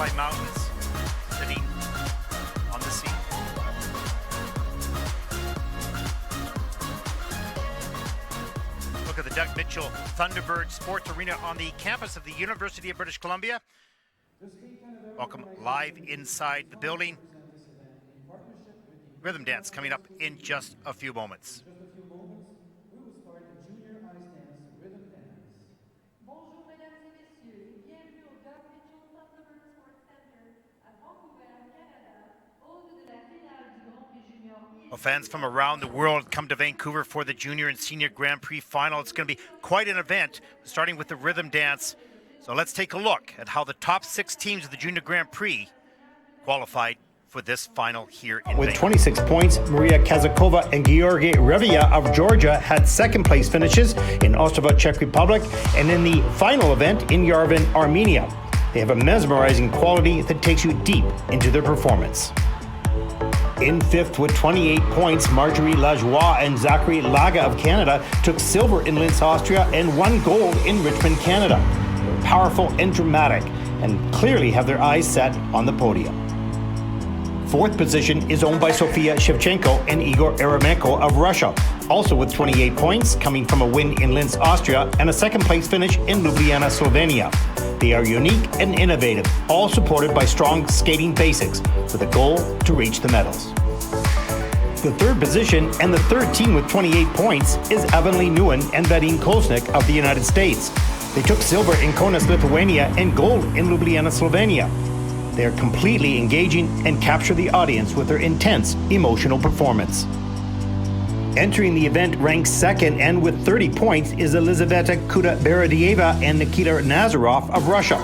by mountains, sitting on the sea. Look at the Doug Mitchell Thunderbird Sports Arena on the campus of the University of British Columbia. Welcome live inside the building. Rhythm dance coming up in just a few moments. We will start the junior ice dance rhythm dance. Bonjour mesdames et messieurs et bienvenue au Doug Mitchell Thunderbird Sports Center à Vancouver, Canada, hôte de la finale du Grand Prix Junior. Well, fans from around the world come to Vancouver for the Junior and Senior Grand Prix final. It's going to be quite an event, starting with the rhythm dance. So let's take a look at how the top 6 teams of the Junior Grand Prix qualified for this final here in With Vancouver. 26 points, Maria Kazakova and Georgi Revia of Georgia had second place finishes in Ostrava, Czech Republic, and in the final event in Yerevan, Armenia. They have a mesmerizing quality that takes you deep into their performance. In fifth with 28 points, Marjorie Lajoie and Zachary Laga of Canada took silver in Linz, Austria, and won gold in Richmond, Canada. They're powerful and dramatic, and clearly have their eyes set on the podium. Fourth position is owned by Sofia Shevchenko and Igor Eremenko of Russia, also with 28 points, coming from a win in Linz, Austria, and a second place finish in Ljubljana, Slovenia. They are unique and innovative, all supported by strong skating basics, with a goal to reach the medals. The third position and the third team with 28 points is Avonlea Nguyen and Vadim Kosnik of the United States. They took silver in Kaunas, Lithuania, and gold in Ljubljana, Slovenia. They are completely engaging and capture the audience with their intense, emotional performance. Entering the event ranked second and with 30 points is Elizaveta Kuda-Beredieva and Nikita Nazarov of Russia.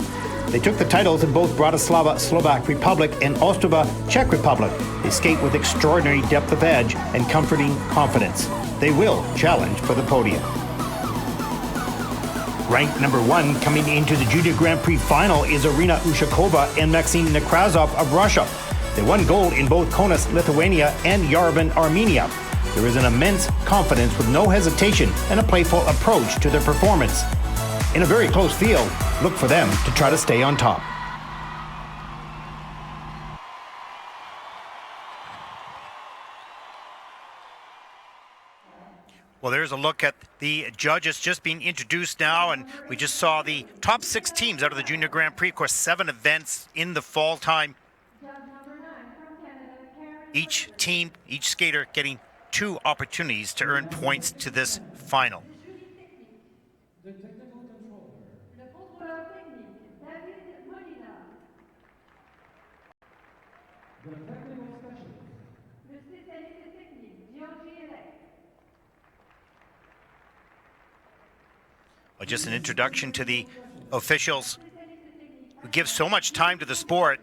They took the titles in both Bratislava, Slovak Republic, and Ostrava, Czech Republic. They skate with extraordinary depth of edge and comforting confidence. They will challenge for the podium. Ranked number 1 coming into the Junior Grand Prix final is Irina Ushakova and Maxim Nekrazov of Russia. They won gold in both Kaunas, Lithuania, and Yerevan, Armenia. There is an immense confidence with no hesitation and a playful approach to their performance. In a very close field, look for them to try to stay on top. Well, there's a look at the judges just being introduced now, and we just saw the top 6 teams out of the Junior Grand Prix. Of course, 7 events in the fall time. Each team, each skater getting 2 opportunities to earn points to this final. The technical controller. Le contrôleur technique, David Molina. The technical specialist. Le spécialiste technique, Georgi Elek. Well, just an introduction to the officials who give so much time to the sport,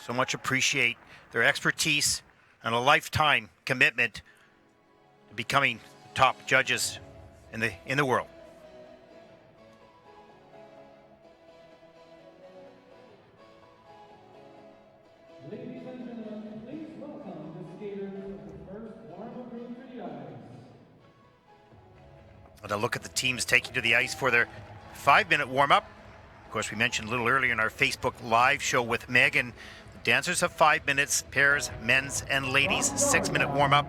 so much appreciate their expertise and a lifetime commitment to becoming top judges in the world. Ladies and gentlemen, please welcome the skaters of the first warm-up group to the ice. And a look at the teams taking to the ice for their 5-minute warm-up. Of course, we mentioned a little earlier in our Facebook Live show with Megan, the dancers have 5 minutes, pairs, men's and ladies, 6-minute warm-up.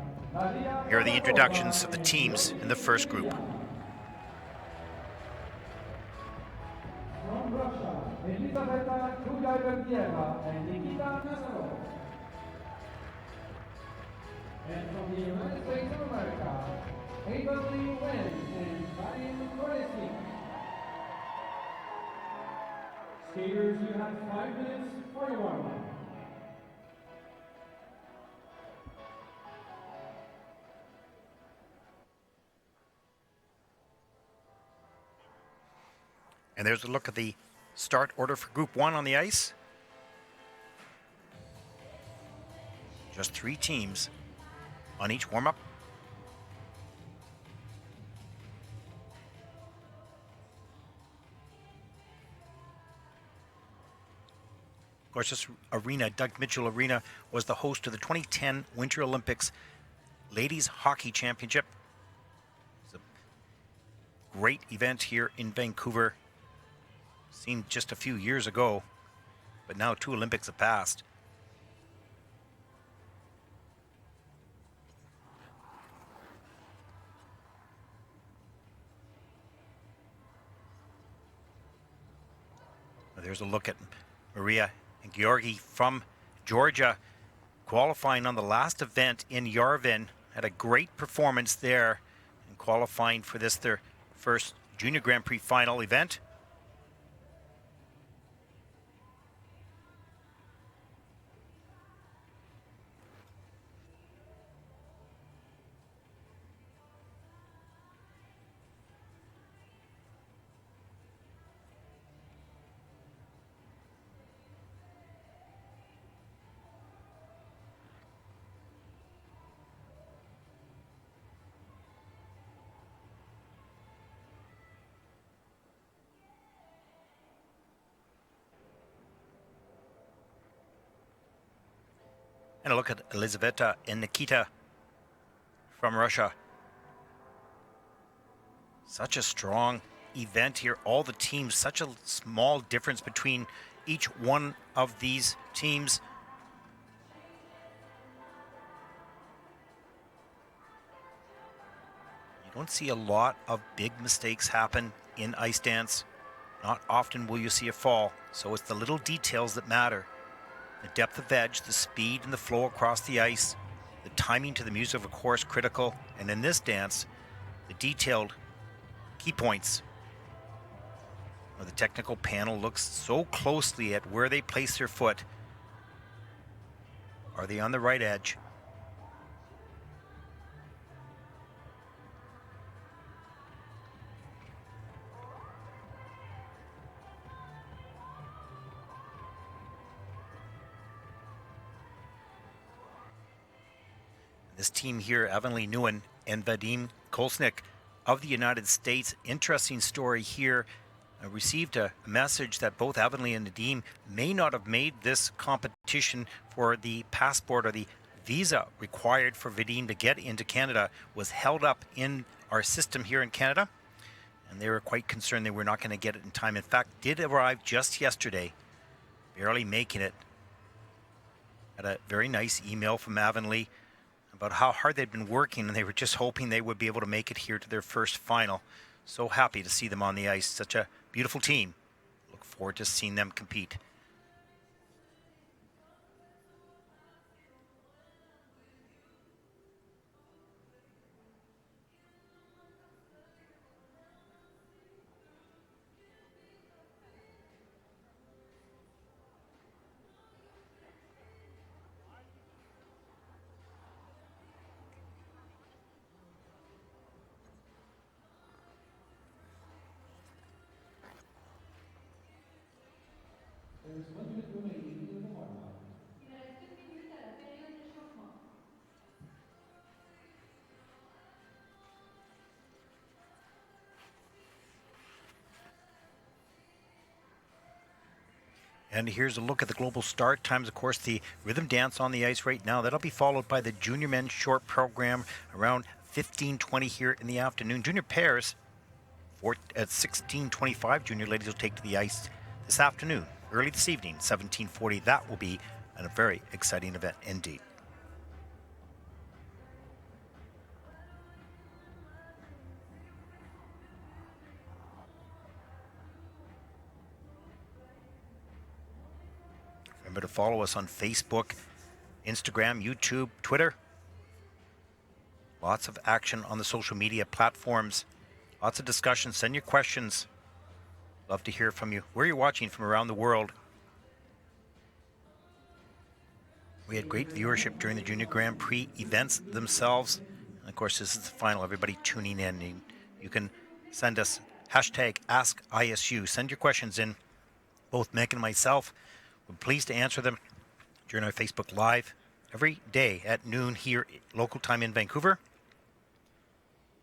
Here are the introductions of the teams in the first group. From Russia, Elizaveta Kudaberdieva and Nikita Nazarov. And from the United States of America, Avonlea Nguyen and Vadim Kosnik. Skaters, you have 5 minutes for your warm-up. And there's a look at the start order for Group 1 on the ice. Just 3 teams on each warm-up. Of course, this arena, Doug Mitchell Arena, was the host of the 2010 Winter Olympics Ladies Hockey Championship. It's a great event here in Vancouver. Seen just a few years ago. but now 2 Olympics have passed. There's a look at Maria and Georgi from Georgia qualifying on the last event in Yerevan. Had a great performance there and qualifying for this, their first Junior Grand Prix final event. And a look at Elizaveta and Nikita from Russia. Such a strong event here. All the teams, such a small difference between each one of these teams. You don't see a lot of big mistakes happen in ice dance. Not often will you see a fall, so it's the little details that matter. The depth of edge, the speed and the flow across the ice, the timing to the music, of course, critical. And in this dance, the detailed key points. Where the technical panel looks so closely at where they place their foot. Are they on the right edge? This team here, Avonlea Nguyen and Vadim Kolsnik of the United States. Interesting story here. I received a message that both Avonlea and Vadim may not have made this competition for the passport or the visa required for Vadim to get into Canada was held up in our system here in Canada. And they were quite concerned they were not going to get it in time. In fact, did arrive just yesterday, barely making it. Had a very nice email from Avonlea about how hard they'd been working, and they were just hoping they would be able to make it here to their first final. So happy to see them on the ice. Such a beautiful team. Look forward to seeing them compete. There's 1 minute remaining in the warm-up. Il reste 1 minute à la période d'échauffement. And here's a look at the global start times. Of course, the rhythm dance on the ice right now. That'll be followed by the junior men's short program around 15:20 here in the afternoon. Junior pairs at 16:25. Junior ladies will take to the ice this afternoon, early this evening, 17:40. That will be a very exciting event indeed. Remember to follow us on Facebook, Instagram, YouTube, Twitter. Lots of action on the social media platforms. Lots of discussion. Send your questions. Love to hear from you. Where you're watching from around the world. We had great viewership during the Junior Grand Prix events themselves. And of course, this is the final. Everybody tuning in. You can send us hashtag AskISU. Send your questions in. Both Megan and myself, we're pleased to answer them during our Facebook Live every day at noon here local time in Vancouver.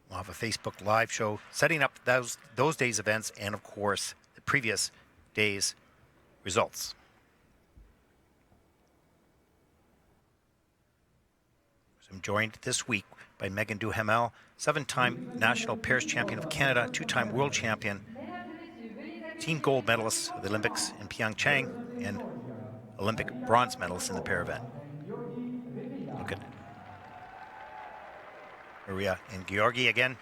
We'll have a Facebook Live show setting up those days' events and, of course, the previous days' results. So I'm joined this week by Megan Duhamel, 7-time National Pairs Champion of Canada, 2-time World Champion, team gold medalist of the Olympics in Pyeongchang, and Olympic bronze medalists in the pair event. Look at Maria and Georgi again.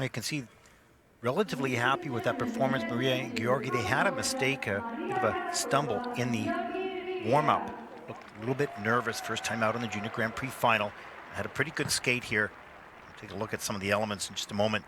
You can see relatively happy with that performance. Maria and Georgi, they had a mistake, a bit of a stumble in the warm-up. Looked a little bit nervous first time out in the Junior Grand Prix final. Had a pretty good skate here. We'll take a look at some of the elements in just a moment.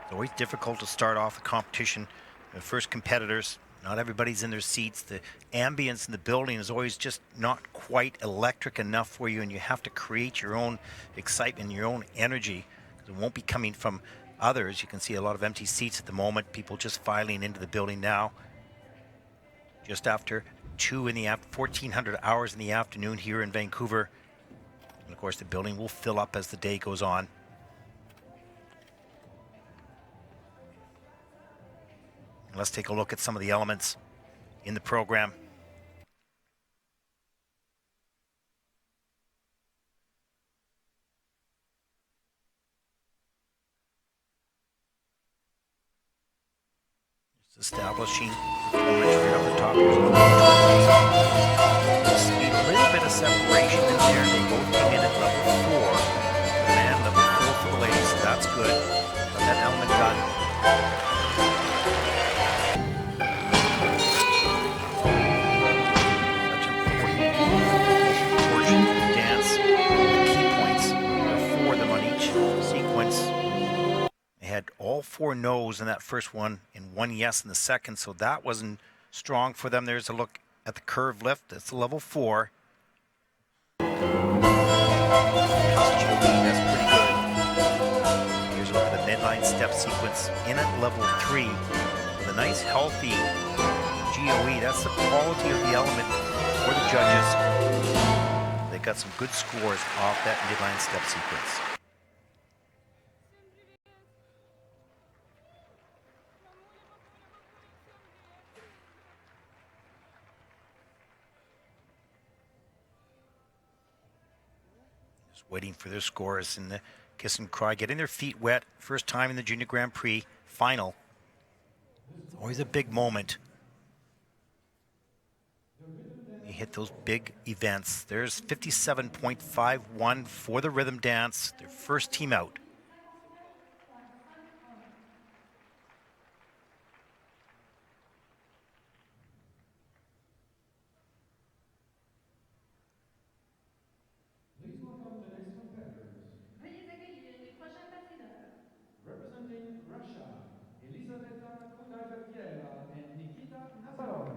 It's always difficult to start off a competition. The first competitors, not everybody's in their seats. The ambience in the building is always just not quite electric enough for you, and you have to create your own excitement, your own energy. It won't be coming from others. You can see a lot of empty seats at the moment. People just filing into the building now. Just after 1400 hours in the afternoon here in Vancouver. And of course, the building will fill up as the day goes on. And let's take a look at some of the elements in the program. Establishing performance right off the top. Speed, a little bit of separation in there. They both came in at level 4. 4 no's in that first one and 1 yes in the second, so that wasn't strong for them. There's a look at the curve lift. That's a level 4. That's pretty good. Here's a look at the midline step sequence in at level 3 with a nice healthy GOE. That's the quality of the element for the judges. They got some good scores off that midline step sequence. Just waiting for their scores in the kiss and cry, getting their feet wet. First time in the Junior Grand Prix final. It's always a big moment. You hit those big events. There's 57.51 for the rhythm dance, their first team out. Please welcome the next competitors. Veuillez accueillir les prochains patineurs. Representing Russia, Elizaveta Kudaibergieva and Nikita Nazarov.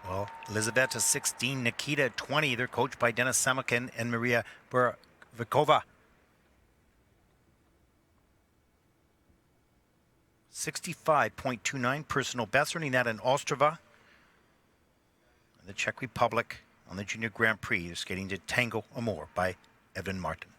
Well, Elizaveta 16, Nikita 20. They're coached by Denis Samakin and Maria Buravikova. 65.29 personal best, earning that in Ostrava, the Czech Republic, on the Junior Grand Prix. They're skating to Tango Amor by Evan Martin.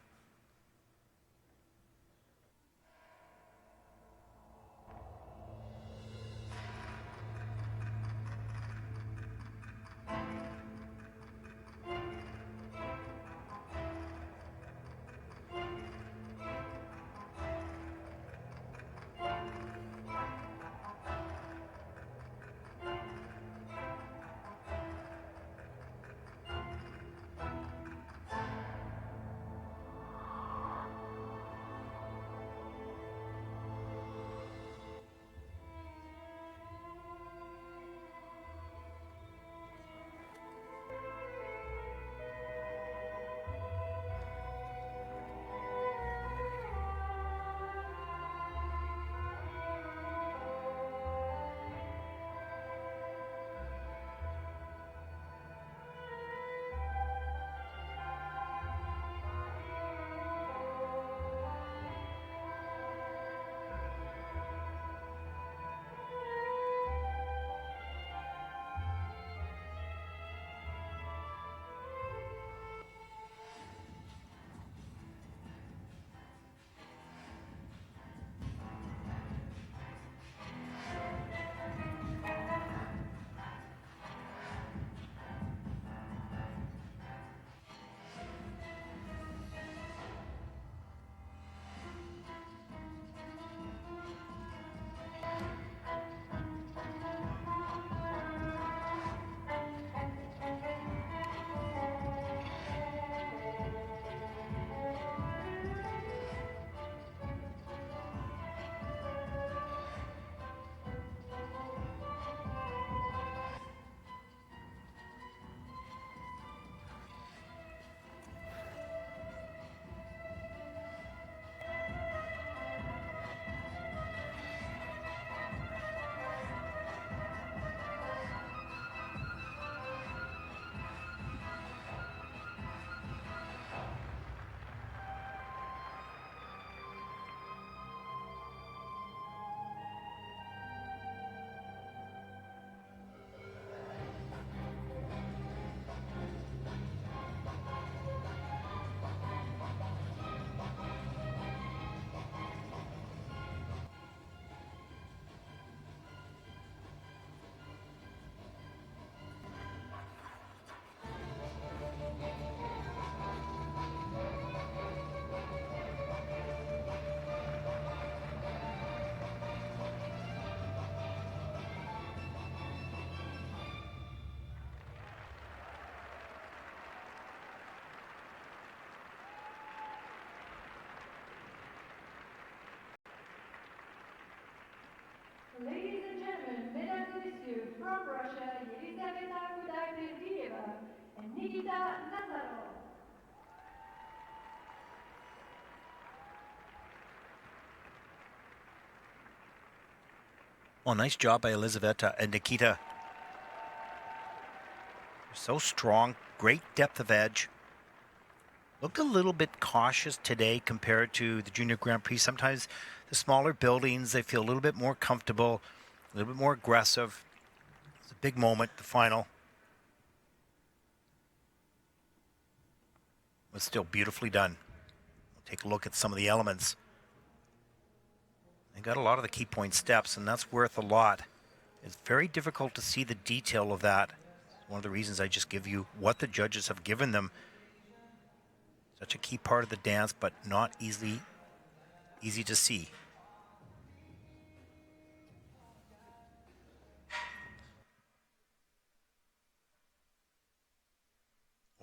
Ladies and gentlemen, mesdames et messieurs, from Russia, Yerevan and Nikita Nazarov. Oh, nice job by Elizaveta and Nikita. So strong, great depth of edge. Looked a little bit cautious today compared to the Junior Grand Prix. Sometimes the smaller buildings, they feel a little bit more comfortable, a little bit more aggressive. It's a big moment, the final. But still beautifully done. We'll take a look at some of the elements. They got a lot of the key point steps, and that's worth a lot. It's very difficult to see the detail of that. One of the reasons I just give you what the judges have given them. Such a key part of the dance, but not easy to see.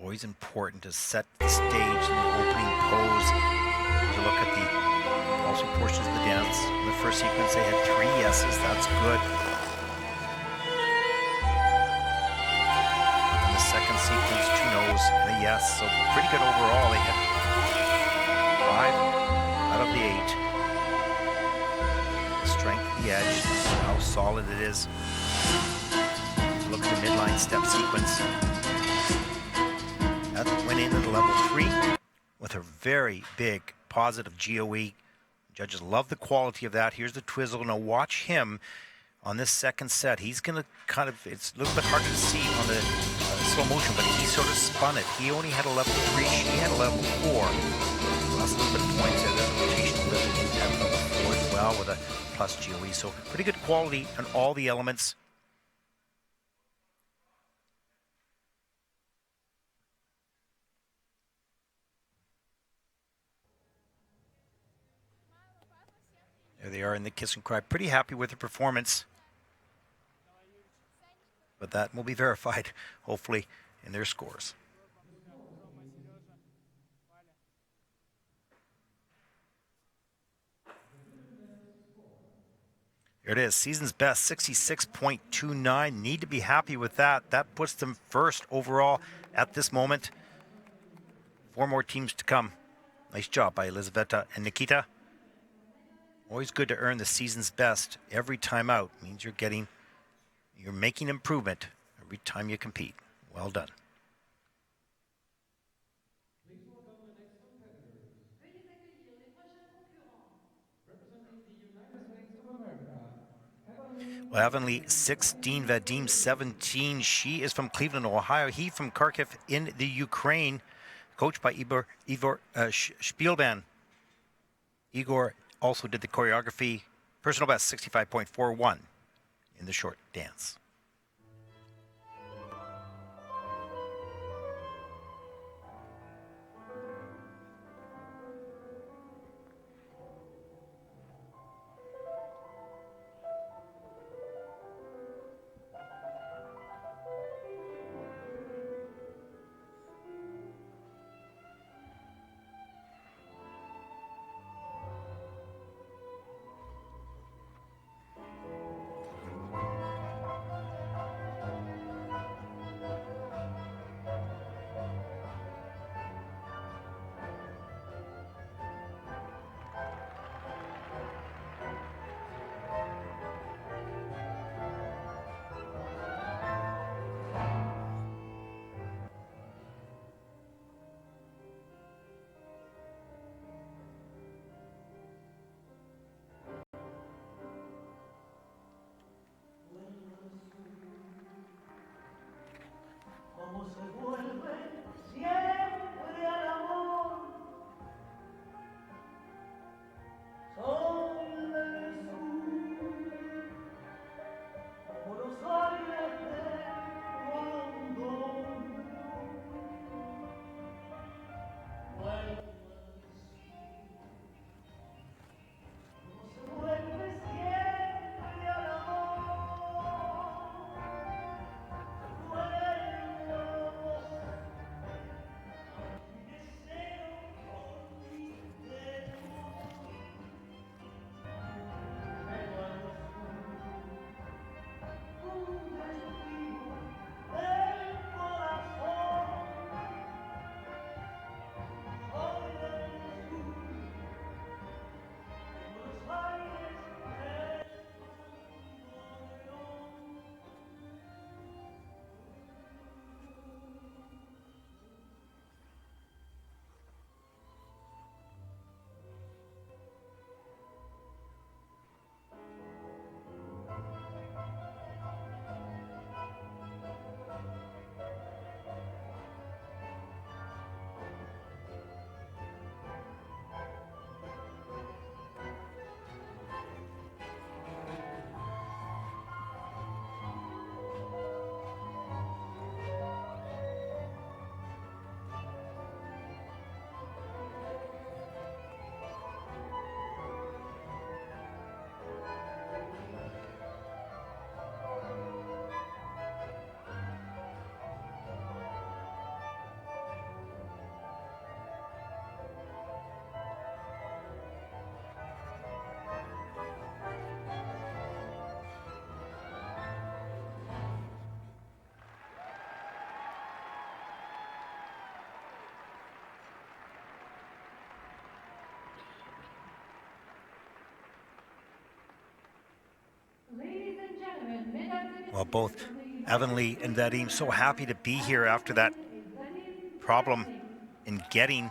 Always important to set the stage in the opening pose. As you look at the compulsory portions of the dance. In the first sequence, they had 3 yeses. That's good. In the second sequence, 2 no's and a yes. So pretty good overall. They had 5 out of the 8. The strength of the edge, how solid it is. Look at the midline step sequence. That went in at level 3 with a very big positive GOE. Judges love the quality of that. Here's the twizzle. Now watch him on this second set. He's going to kind of, it's a little bit harder to see on the slow motion, but he sort of spun it. He only had a level 3. She had a level 4. Lost a little bit of points there. There's a rotational lift. He had level 4 as well with a plus GOE. So pretty good quality on all the elements. There they are in the kiss and cry. Pretty happy with their performance. But that will be verified, hopefully, in their scores. There it is. Season's best, 66.29. Need to be happy with that. That puts them first overall at this moment. 4 more teams to come. Nice job by Elizaveta and Nikita. Always good to earn the season's best every time out. Means you're making improvement every time you compete. Well done. Please welcome the next competitors. Veuillez accueillir les prochains concurrents. Representing the United States of America, Heavenly Well, Heavenly 16, Vadim 17. She is from Cleveland, Ohio. He from Kharkiv in the Ukraine. Coached by Igor Spielban. Igor also did the choreography. Personal best, 65.41 in the short dance. and gentlemen, mesdames et Well, messieurs, both Avonlea and Vadim so happy to be here after that problem in getting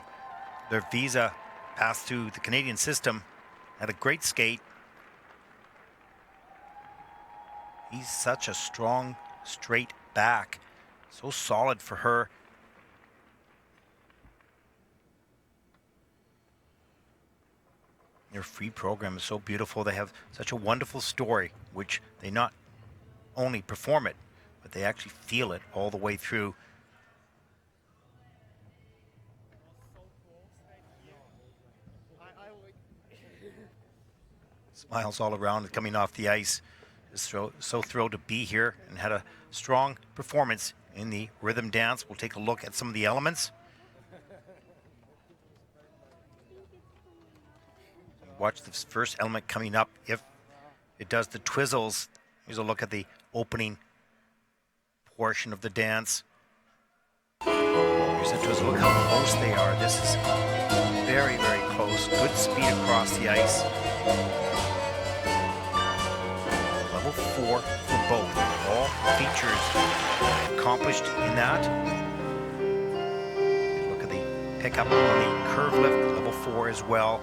their visa passed through the Canadian system. Had a great skate. He's such a strong, straight back. So solid for her. Their free program is so beautiful. They have such a wonderful story, which they not only perform it, but they actually feel it all the way through. Smiles all around coming off the ice. Just so thrilled to be here and had a strong performance in the rhythm dance. We'll take a look at some of the elements. Watch the first element coming up. If it does the twizzles, here's a look at the opening portion of the dance. Here's a twizzle. Look how close they are. This is very, very close. Good speed across the ice. Level 4 for both. All features accomplished in that. Look at the pickup on the curve lift, level 4 as well.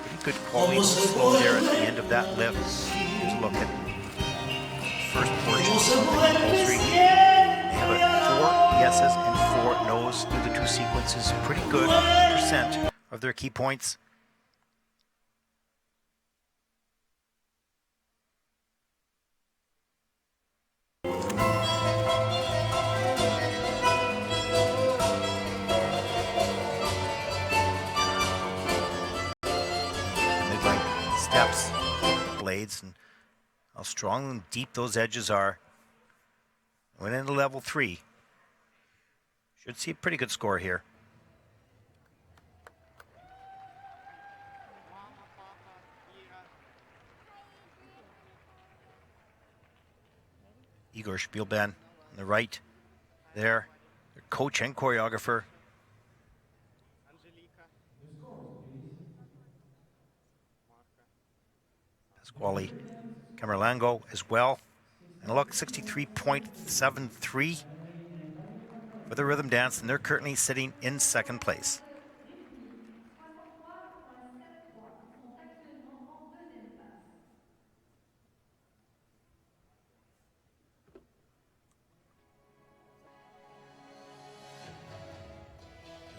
Pretty good quality slow there at the end of that lift. Here's a look at the first portion of the compulsory. They have a 4 yeses and 4 nos through the 2 sequences. Pretty good percent of their key points. Steps, blades, and how strong and deep those edges are. Went into level 3. Should see a pretty good score here. Igor Spielban on the right there, their coach and choreographer. Pasquale Camerlango as well. And look, 63.73 for the rhythm dance, and they're currently sitting in second place.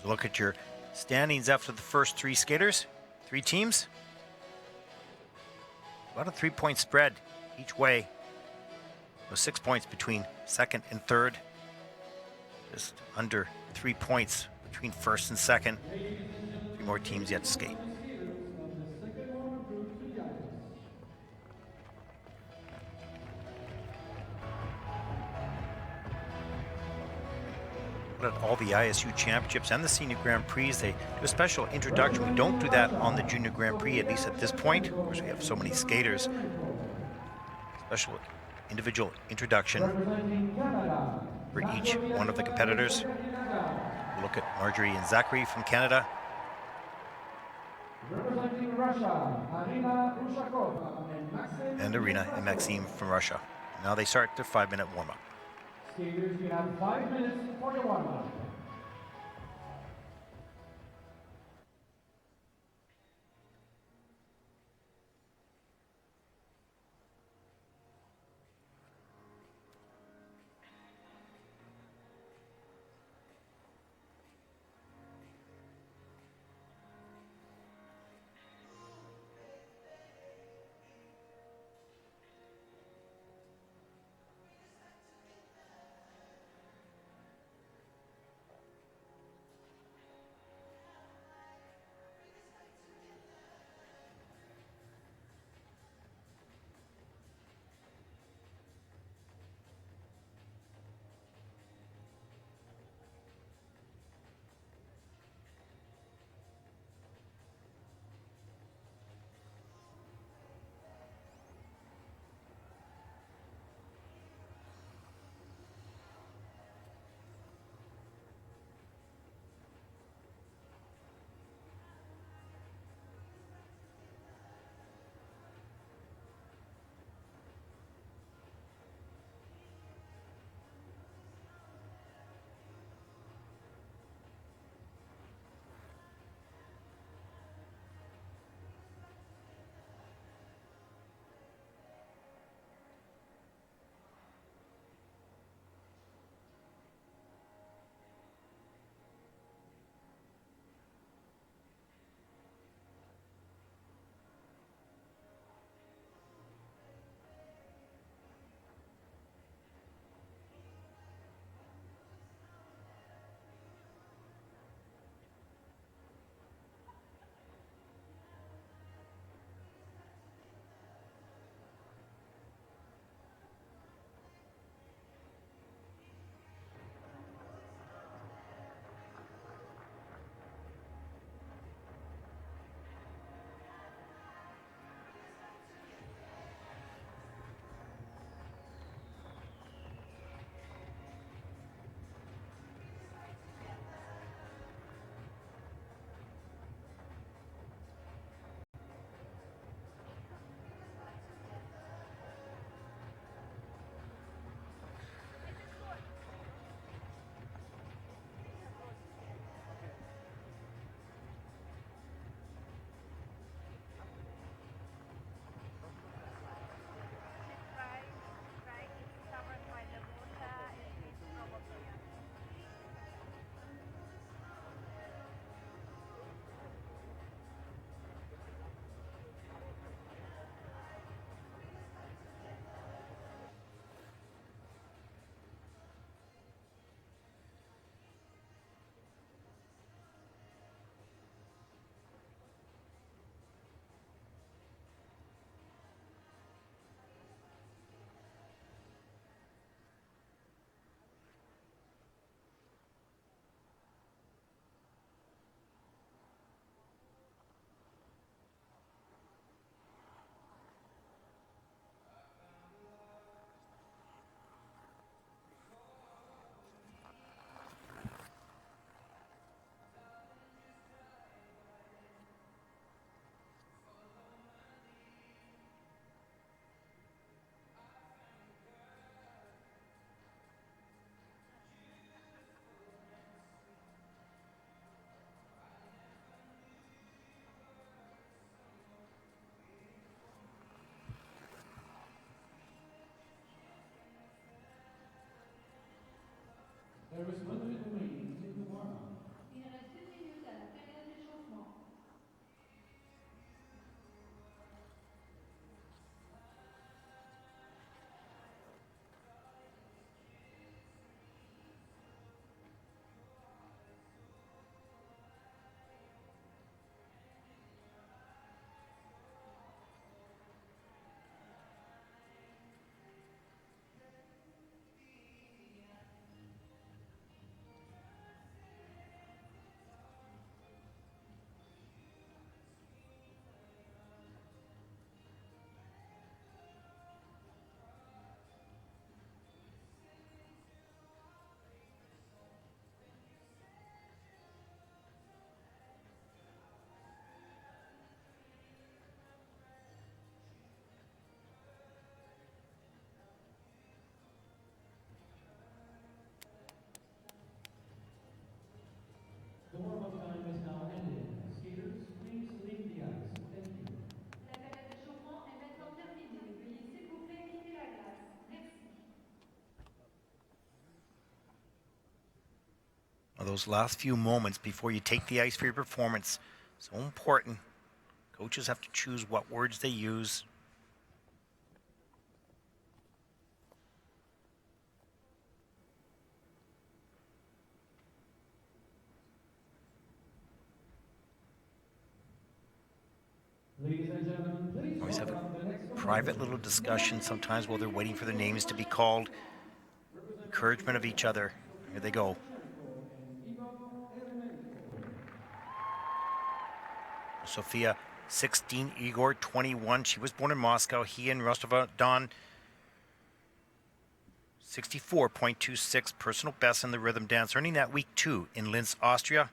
Look at your standings after the first 3 skaters, 3 teams. About a 3-point spread each way. So 6 points between second and third. Just under 3 points between first and second. 3 more teams yet to skate. At all the ISU championships and the senior Grand Prix, they do a special introduction. We don't do that on the junior Grand Prix, at least at this point. Of course, we have so many skaters. Special individual introduction for each one of the competitors. We'll look at Marjorie and Zachary from Canada. And Irina and Maxime from Russia. Now they start their 5-minute warm-up. Skaters, you have 5 minutes for your warm-up. There was 1 minute remaining in the warm-up. Il reste 1 minute à la période d'échauffement. The warm-up time is now ended. Skaters, please leave the ice. Thank you. La période d'échauffement est maintenant terminée. Veuillez s'il vous plaît quitter la glace. Merci. Those last few moments before you take the ice for your performance, so important. Coaches have to choose what words they use. Ladies and gentlemen, please Always have a welcome the next private little discussion sometimes while they're waiting for their names to be called. Encouragement of each other. Here they go. Sofia, 16, Igor, 21. She was born in Moscow. He in Ostrava. Don, 64.26 personal best in the rhythm dance, earning that week 2 in Linz, Austria.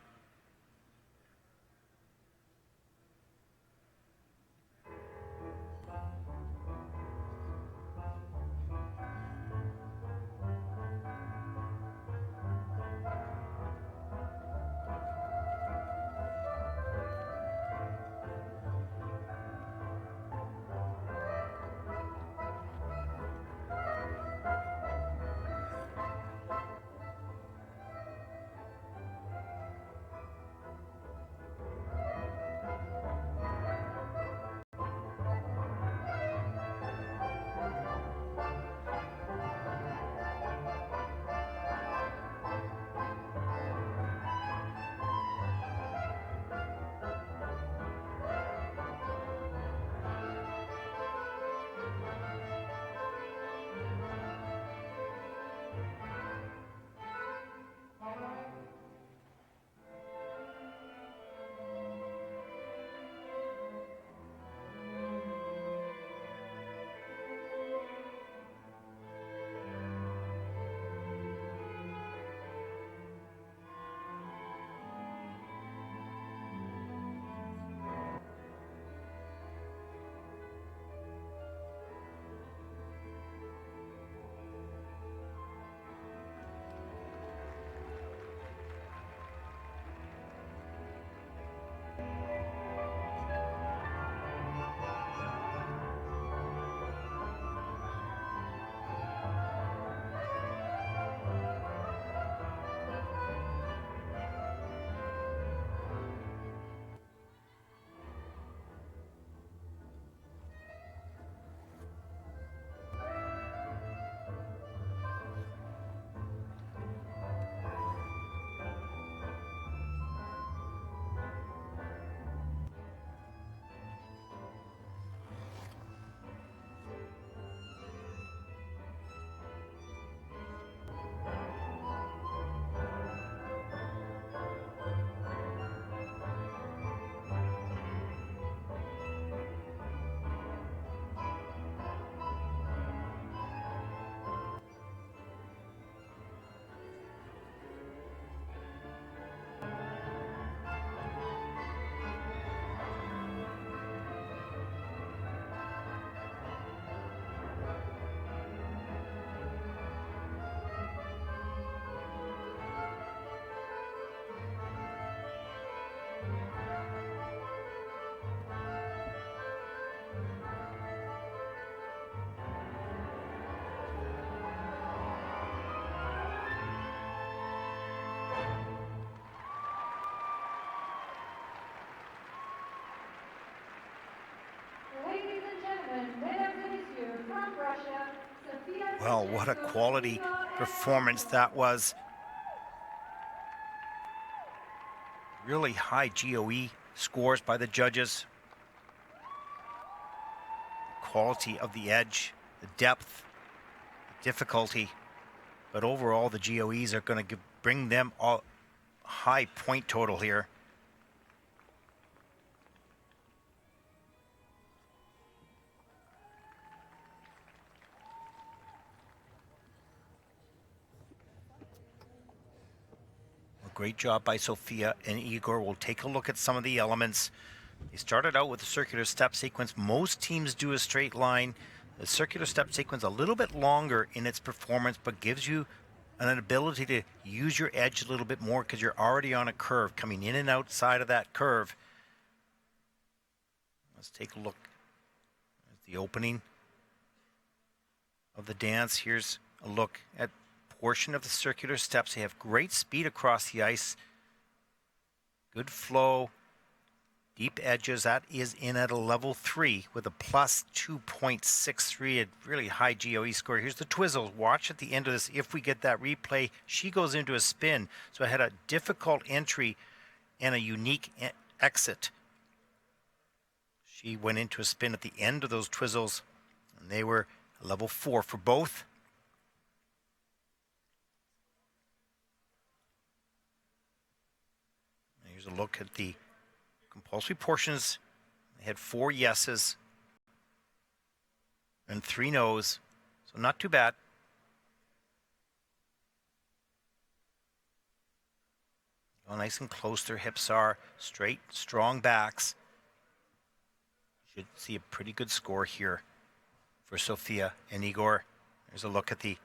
Well, what a quality performance that was. Really high GOE scores by the judges. The quality of the edge, the depth, the difficulty. But overall, the GOEs are going to bring them a high point total here. Great job by Sophia and Igor. We'll take a look at some of the elements. They started out with a circular step sequence. Most teams do a straight line. The circular step sequence a little bit longer in its performance, but gives you an ability to use your edge a little bit more because you're already on a curve, coming in and outside of that curve. Let's take a look at the opening of the dance. Here's a look at portion of the circular steps. They have great speed across the ice, good flow, deep edges. That is in at a level 3 with a plus 2.63, a really high GOE score. Here's the twizzle. Watch at the end of this. If we get that replay, she goes into a spin. So I had a difficult entry and a unique exit. She went into a spin at the end of those twizzles, and they were a level 4 for both. Here's a look at the compulsory portions. They had 4 yeses and 3 nos, so not too bad. Oh, nice and close their hips are. Straight, strong backs. Should see a pretty good score here for Sophia and Igor. There's a look at the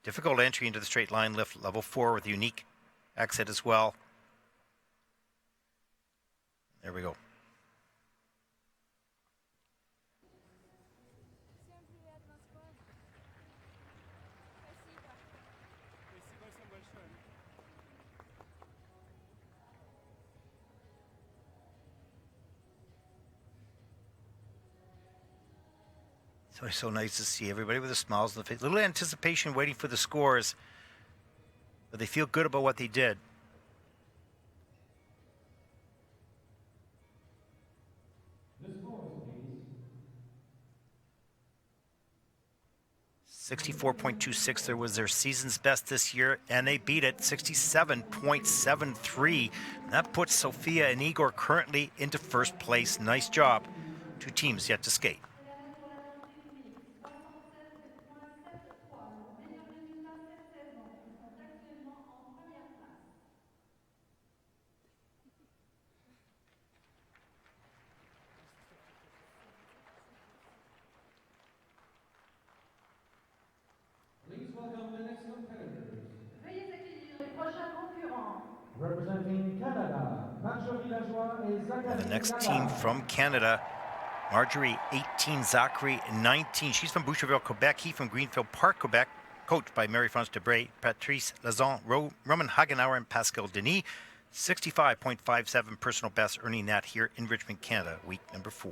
difficult entry into the straight line lift, level 4 with unique exit as well. There we go. So nice to see everybody with the smiles on the face. Little anticipation waiting for the scores, but they feel good about what they did. The scores, please. 64.26, there was their season's best this year, and they beat it, 67.73. That puts Sophia and Igor currently into first place. Nice job. 2 teams yet to skate. Please welcome the next competitors. Veuillez accueillir les prochains concurrents. Representing Canada, Marjorie Lajoie et Zachary The next Gallard. team from Canada, Marjorie 18, Zachary 19. She's from Boucherville, Quebec. He from Greenfield Park, Quebec. Coached by Marie-France Debray, Patrice Lazon, Roman Hagenauer, and Pascal Denis. 65.57 personal best, earning that here in Richmond, Canada, week number 4.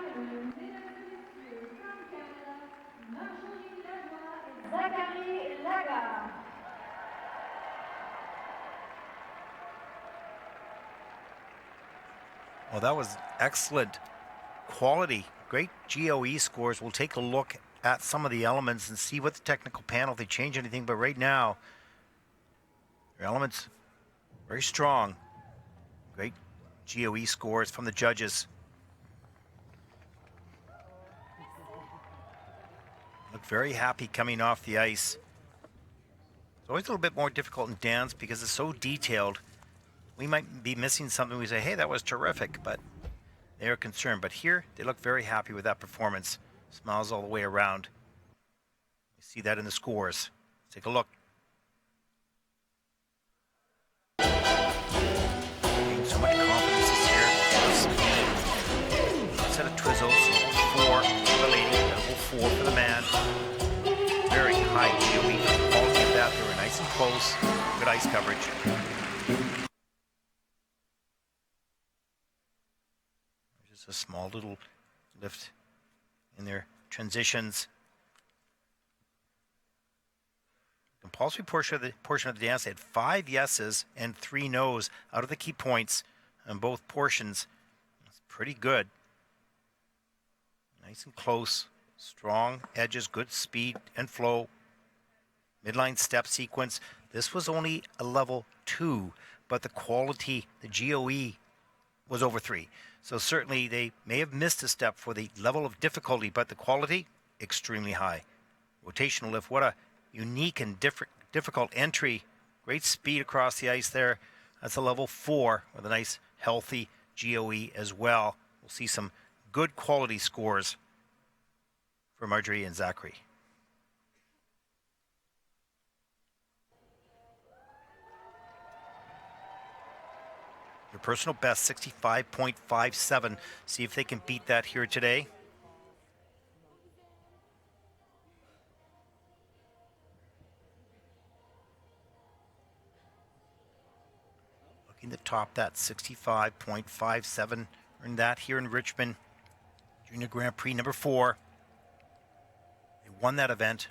afternoon, mesdames et messieurs, from Canada, Marjorie Lajoie et Zachary Laga. Well, that was excellent quality. Great GOE scores. We'll take a look at some of the elements and see what the technical panel, if they change anything. But right now, your elements very strong. Great GOE scores from the judges. Look very happy coming off the ice. It's always a little bit more difficult in dance because it's so detailed. We might be missing something. We say, hey, that was terrific, but they are concerned. But here, they look very happy with that performance. Smiles all the way around. You see that in the scores. Let's take a look. Gained so much confidence this year. Set of twizzles. Level 4 for the lady, level 4 for the man. Very high GOE for the quality of that. They were nice and close. Good ice coverage. Just a small little lift in their transitions. Compulsory portion of the dance, they had 5 yeses and 3 nos out of the key points on both portions. That's pretty good. Nice and close, strong edges, good speed and flow. Midline step sequence. This was only a level 2, but the quality, the GOE, was over 3. So certainly they may have missed a step for the level of difficulty, but the quality, extremely high. Rotational lift, what a unique and difficult entry. Great speed across the ice there. That's a level 4 with a nice healthy GOE as well. We'll see some good quality scores for Marjorie and Zachary. Your personal best, 65.57. See if they can beat that here today. Looking to top that 65.57. Earned that here in Richmond. Junior Grand Prix number 4. They won that event.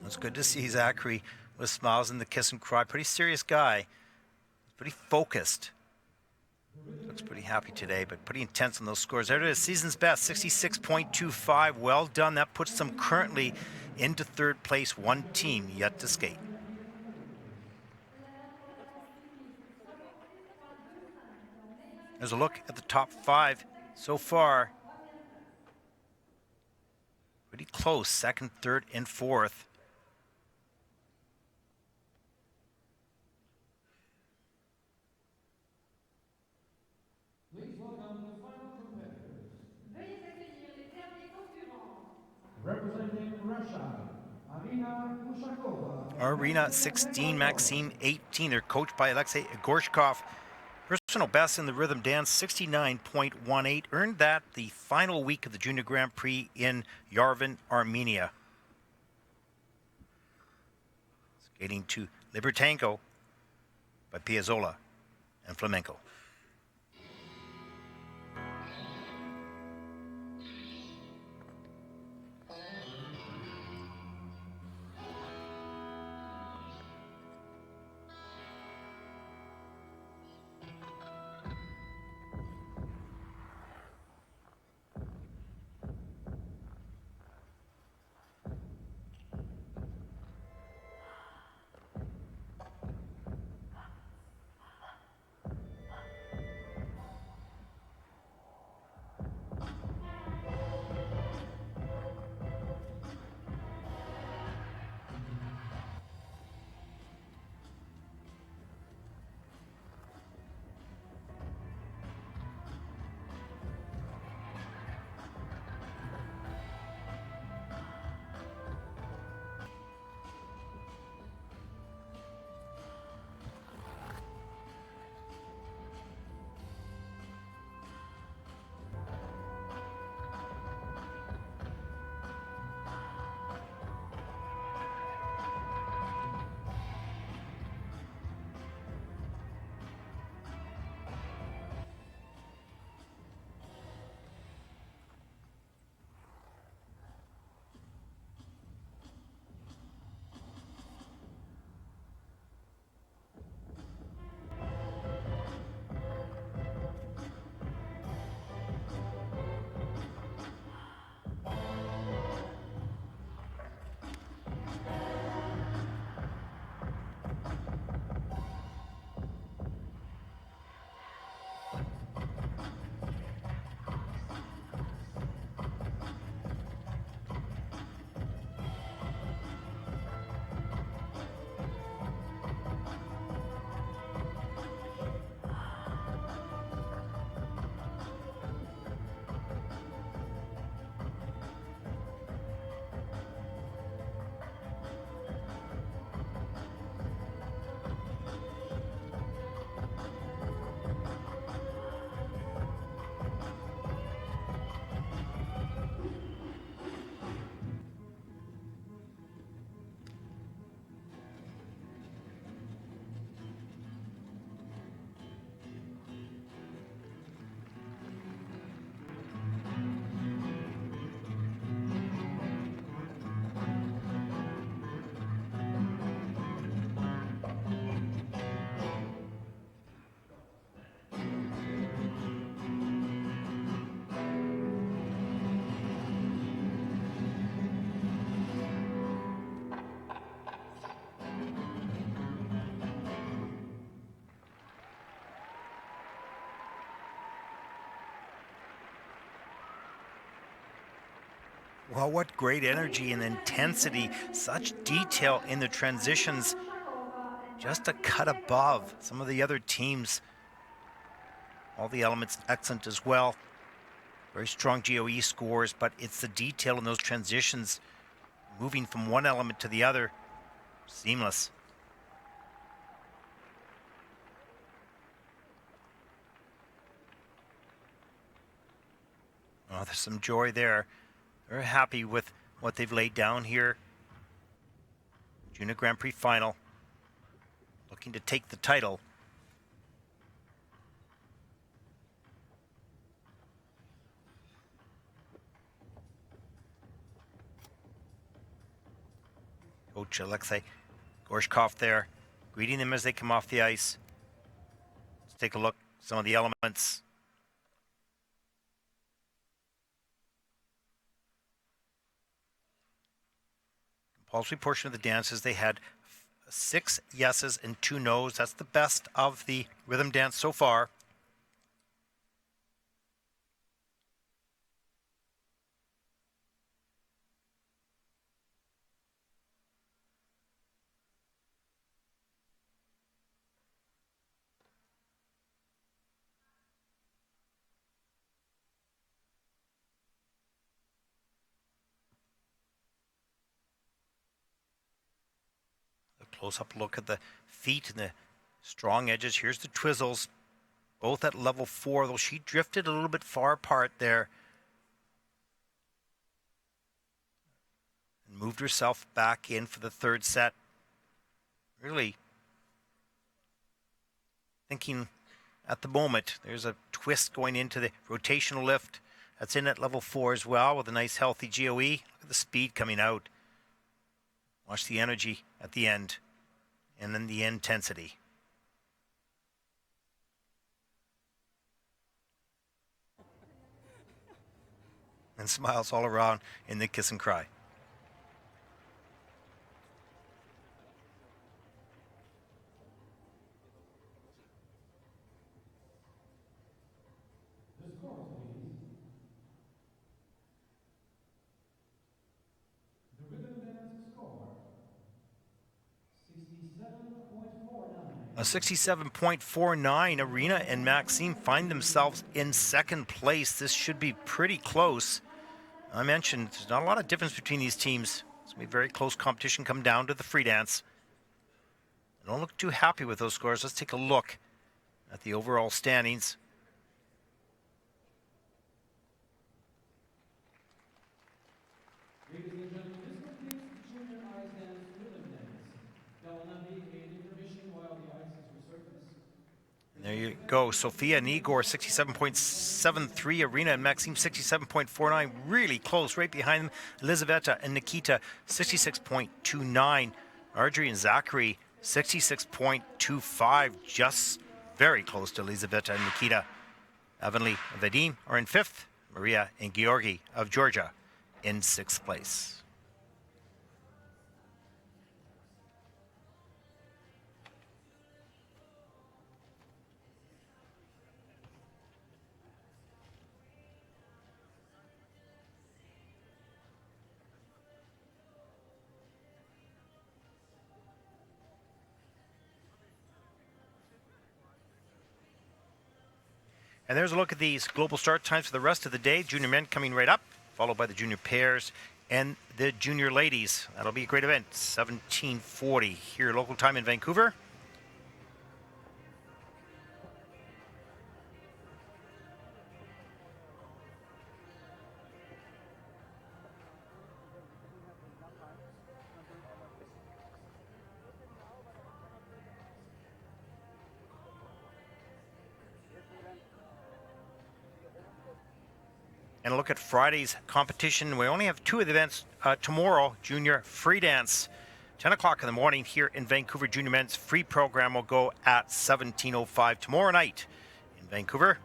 It's good to see Zachary with smiles and the kiss and cry. Pretty serious guy. Pretty focused. Looks pretty happy today, but pretty intense on those scores. There it is, season's best, 66.25. Well done. That puts them currently into 3rd place. One team yet to skate. There's a look at the top 5 so far. Pretty close, 2nd, 3rd, and 4th. Please welcome the final competitors. Veuillez accueillir les derniers concurrents. Representing Russia, Arina Ushakova. Arena 16, Maxime 18. They're coached by Alexei Gorshkov. Personal best in the rhythm dance, 69.18. Earned that the final week of the Junior Grand Prix in Yerevan, Armenia. Skating to Libertango by Piazzolla and Flamenco. Well, what great energy and intensity, such detail in the transitions, just a cut above some of the other teams. All the elements excellent as well. Very strong GOE scores, but it's the detail in those transitions, moving from one element to the other, seamless. Oh, there's some joy there. They're happy with what they've laid down here. Junior Grand Prix final. Looking to take the title. Coach Alexei Gorshkov there, greeting them as they come off the ice. Let's take a look at some of the elements. Compulsory portion of the dances, they had 6 yeses and 2 nos. That's the best of the rhythm dance so far. Close-up look at the feet and the strong edges. Here's the twizzles, both at level 4, though she drifted a little bit far apart there. And moved herself back in for the third set. Really thinking at the moment, there's a twist going into the rotational lift. That's in at level 4 as well with a nice healthy GOE. Look at the speed coming out. Watch the energy at the end. And then the intensity. And smiles all around in the kiss and cry. The score, please. The rhythm dance score. A 67.49. Arena and Maxime find themselves in second place. This should be pretty close. I mentioned there's not a lot of difference between these teams. It's going to be very close competition come down to the free dance. I don't look too happy with those scores. Let's take a look at the overall standings. Ladies and gentlemen, this completes the junior ice dance rhythm dance. There will now be an intermission while the ice is resurfaced. And there you go. Sophia and Igor, 67.73. Arena and Maxime, 67.49. Really close. Right behind them, Elizaveta and Nikita, 66.29. Marjorie and Zachary, 66.25. Just very close to Elizaveta and Nikita. Avonlea and Vadim are in 5th. Maria and Georgi of Georgia in 6th place. And there's a look at these global start times for the rest of the day. Junior men coming right up, followed by the junior pairs and the junior ladies. That'll be a great event. 17:40 here local time in Vancouver. And a look at Friday's competition. We only have 2 of the events tomorrow. Junior free dance, 10 o'clock in the morning here in Vancouver. Junior men's free program will go at 17:05 tomorrow night in Vancouver.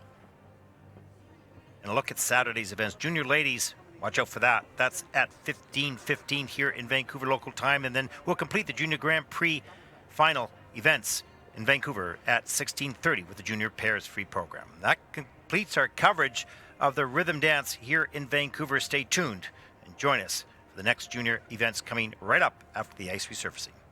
And a look at Saturday's events. Junior ladies, watch out for that. That's at 15:15 here in Vancouver local time. And then we'll complete the Junior Grand Prix final events in Vancouver at 16:30 with the junior pairs free program. That completes our coverage of the rhythm dance here in Vancouver. Stay tuned, and And join us for the next junior events coming right up after the ice resurfacing.